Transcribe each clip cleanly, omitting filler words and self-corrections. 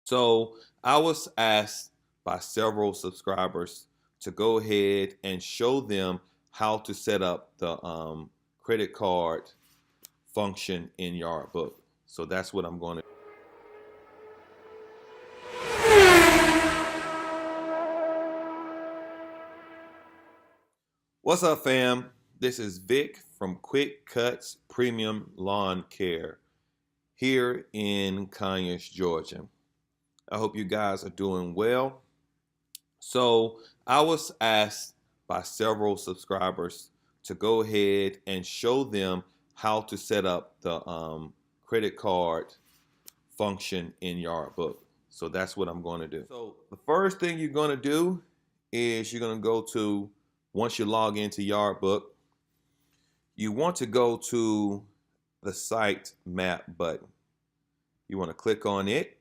So I was asked by several subscribers to go ahead and show them how to set up the credit card function in Yardbook. So that's what I'm going to. What's up, fam? This is Vic from Cutz Premium Lawn Care here in Conyers, Georgia. I hope you guys are doing well. So I was asked by several subscribers to go ahead and show them how to set up the credit card function in Yardbook. So that's what I'm going to do. So the first thing you're going to do is you're going to go to, once you log into Yardbook, you want to go to the site map button. You want to click on it.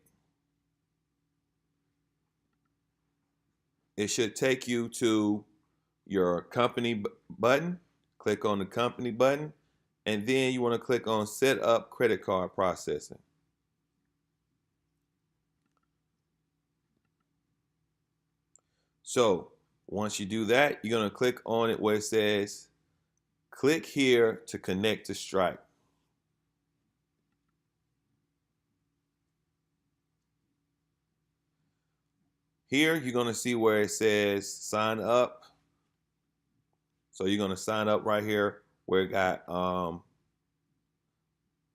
It should take you to your company button. Click on the company button, and then you want to click on set up credit card processing. So once you do that, you're going to click on it where it says click here to connect to Stripe. Here you're going to see where it says sign up. So you're going to sign up right here where it got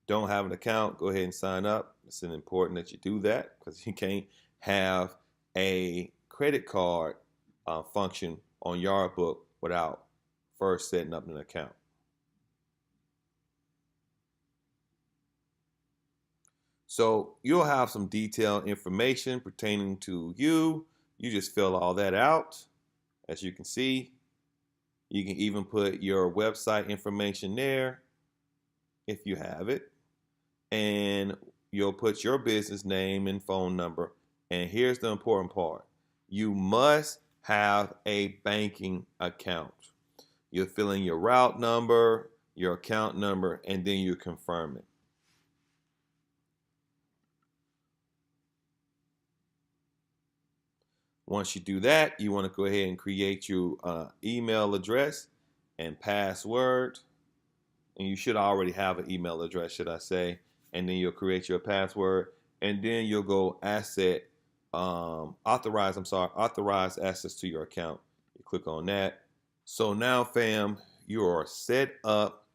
don't have an account. Go ahead and sign up. It's important that you do that because you can't have a credit card function on Yardbook without first setting up an account. So you'll have some detailed information pertaining to you. You just fill all that out. As you can see, you can even put your website information there if you have it. And you'll put your business name and phone number. And here's the important part. You must have a banking account. You'll fill in your route number, your account number, and then you confirm it. Once you do that, you want to go ahead and create your email address and password. And you should already have an email address, should I say. And then you'll create your password. And then you'll go authorize access to your account. You click on that. So now, fam, you are set up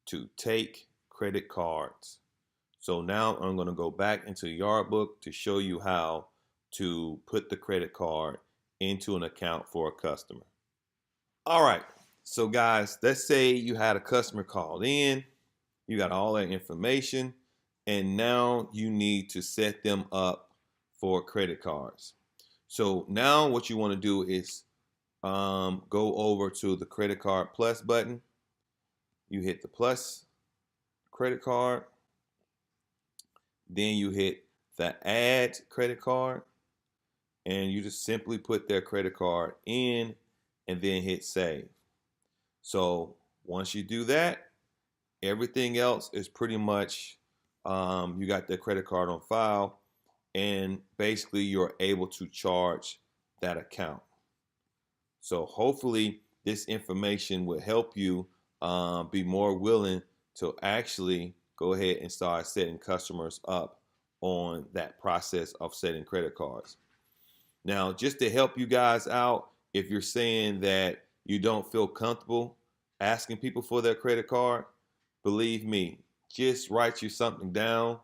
to take credit cards. So now I'm going to go back into Yardbook to show you how to put the credit card into an account for a customer. All right, so guys, let's say you had a customer called in, you got all that information, and now you need to set them up for credit cards. So now what you want to do is go over to the credit card plus button. You hit the plus credit card, then you hit the add credit card, and you just simply put their credit card in and then hit save. So once you do that, everything else is pretty much you got their credit card on file, and basically you're able to charge that account. So hopefully this information will help you be more willing to actually go ahead and start setting customers up on that process of setting credit cards. Now, just to help you guys out, if you're saying that you don't feel comfortable asking people for their credit card, believe me, just write you something down,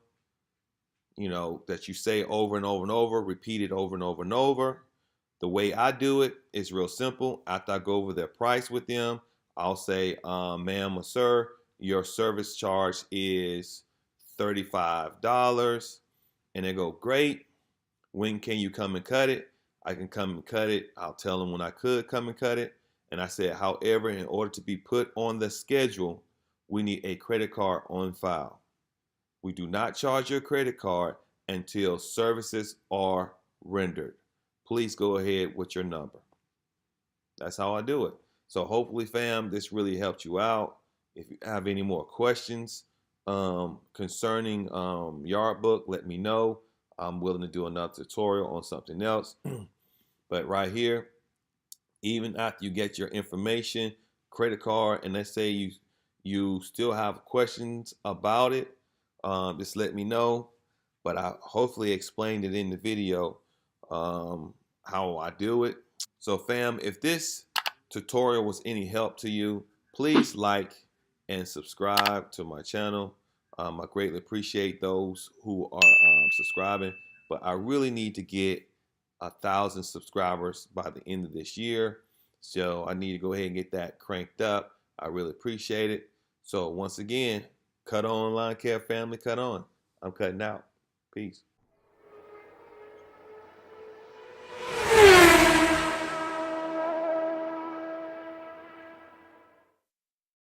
that you say over and over and over, repeat it over and over and over. The way I do it is real simple. After I go over their price with them, I'll say, ma'am or sir, your service charge is $35. And they go, great. When can you come and cut it? I can come and cut it. I'll tell them when I could come and cut it. And I said, however, in order to be put on the schedule, we need a credit card on file. We do not charge your credit card until services are rendered. Please go ahead with your number. That's how I do it. So hopefully, fam, this really helped you out. If you have any more questions concerning Yardbook, let me know. I'm willing to do another tutorial on something else. But right here, even after you get your information, credit card, and let's say you still have questions about it, just let me know. But I hopefully explained it in the video, how I do it. So fam, if this tutorial was any help to you, please like and subscribe to my channel. I greatly appreciate those who are subscribing, but I really need to get 1,000 subscribers by the end of this year. So I need to go ahead and get that cranked up. I really appreciate it. So once again, cut on, lawn care family, cut on. I'm cutting out. Peace.